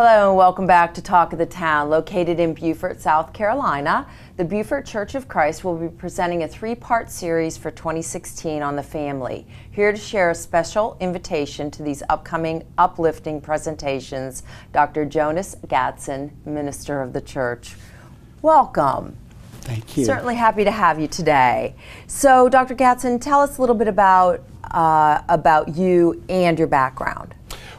Hello and welcome back to Talk of the Town. Located in Beaufort, South Carolina, the Beaufort Church of Christ will be presenting a three-part series for 2016 on the family. Here to share a special invitation to these upcoming uplifting presentations, Dr. Jonas Gadson, minister of the church. Welcome. Thank you. Certainly happy to have you today. So, Dr. Gadson, tell us a little bit about you and your background.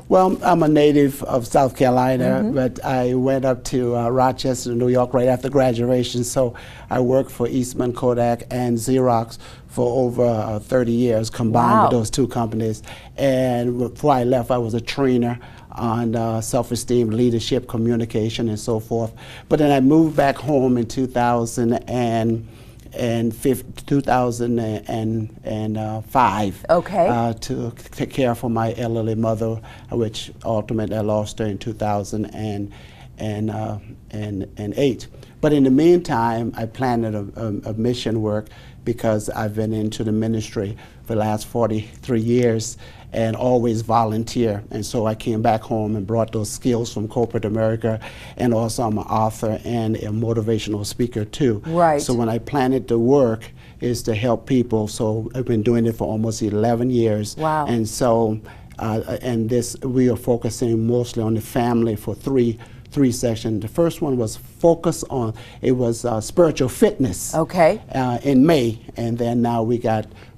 Well, I'm a native of South Carolina, but I went up to Rochester, New York right after graduation, so I worked for Eastman, Kodak, and Xerox for over 30 years combined with those two companies. And before I left, I was a trainer on self-esteem, leadership, communication, and so forth. But then I moved back home in 2005 to take care for my elderly mother, which ultimately I lost her in 2008. But in the meantime, I planned a mission work because I've been into the ministry for the last 43 years and always volunteer. And so I came back home and brought those skills from corporate America, and also I'm an author and a motivational speaker too. Right. So when I planned the work is to help people, so I've been doing it for almost 11 years. Wow. And so, we are focusing mostly on the family for three sections. The first one was spiritual fitness. Okay. In May, and then now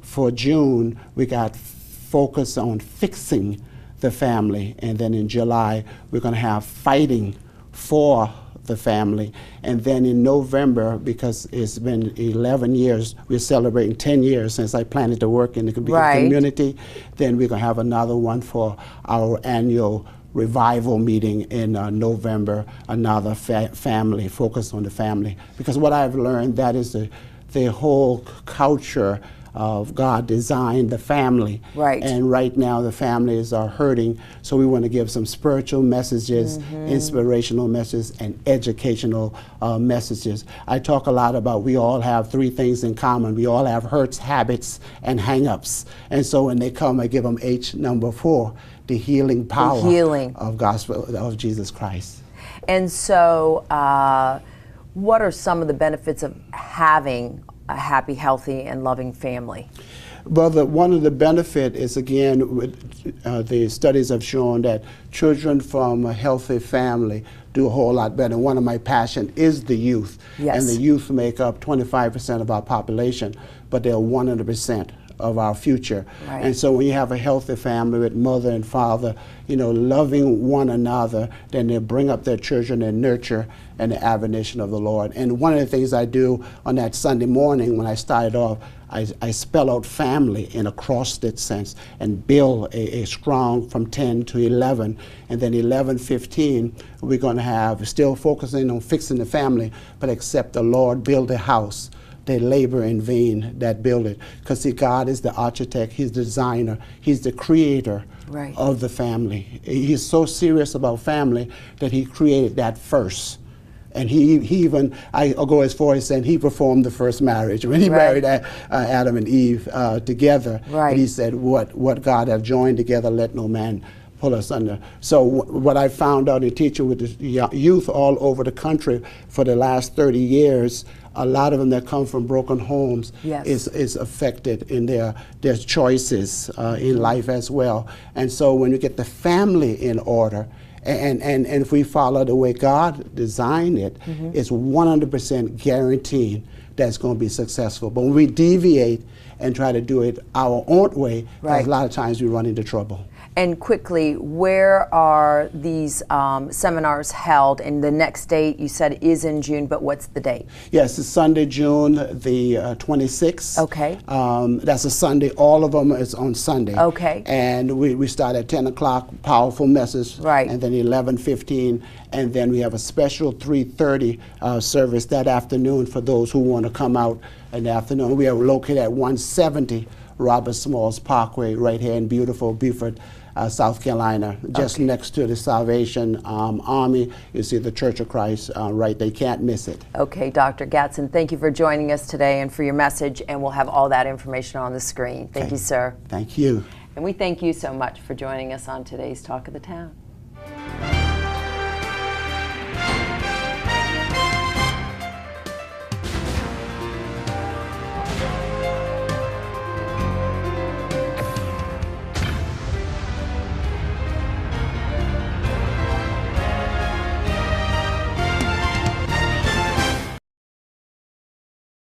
for June, we got focus on fixing the family, and then in July we're going to have fighting for the family, and then in November, because it's been 11 years, we're celebrating 10 years since I planted to work in the community, then we're going to have another one for our annual revival meeting in November, another family, focus on the family, because what I've learned, that is the whole culture of God designed the family. Right. And right now the families are hurting, so we want to give some spiritual messages, inspirational messages, and educational messages. I talk a lot about we all have three things in common. We all have hurts, habits, and hang-ups. And so when they come, I give them H number 4, the healing power of gospel of Jesus Christ. And so what are some of the benefits of having a happy, healthy, and loving family? Well, one of the benefits is, again, the studies have shown that children from a healthy family do a whole lot better. One of my passions is the youth. Yes. And the youth make up 25% of our population, but they're 100% of our future. Right. And so when you have a healthy family with mother and father, loving one another, then they bring up their children and nurture and the admonition of the Lord. And one of the things I do on that Sunday morning when I started off, I spell out family in a cross-stitch sense and build a strong from 10 to 11. And then 11, 15, we're going to have, still focusing on fixing the family, but except the Lord build a house. They labor in vain that build it. Because see, God is the architect, He's the designer, He's the creator of the family. He's so serious about family that He created that first. And he even, I'll go as far as saying he performed the first marriage. When he married Adam and Eve together, and He said, what God have joined together, let no man pull us under. So what I found out in teaching with the youth all over the country for the last 30 years, a lot of them that come from broken homes is affected in their choices in life as well. And so when you get the family in order, and if we follow the way God designed it, it's 100% guaranteed that's going to be successful. But when we deviate and try to do it our own way, a lot of times we run into trouble. And quickly, where are these seminars held? And the next date you said is in June, but what's the date? Yes, it's Sunday, June the 26th. Okay. That's a Sunday. All of them is on Sunday. Okay. And we start at 10 o'clock, powerful message. Right. And then 11:15, and then we have a special 3:30 service that afternoon for those who want to come out in the afternoon. We are located at 170 Robert Smalls Parkway, right here in beautiful Beaufort, South Carolina, just next to the Salvation Army. You see the Church of Christ right there. You can't miss it. Okay, Dr. Gadson, thank you for joining us today and for your message, and we'll have all that information on the screen. Thank you, sir. Thank you. And we thank you so much for joining us on today's Talk of the Town.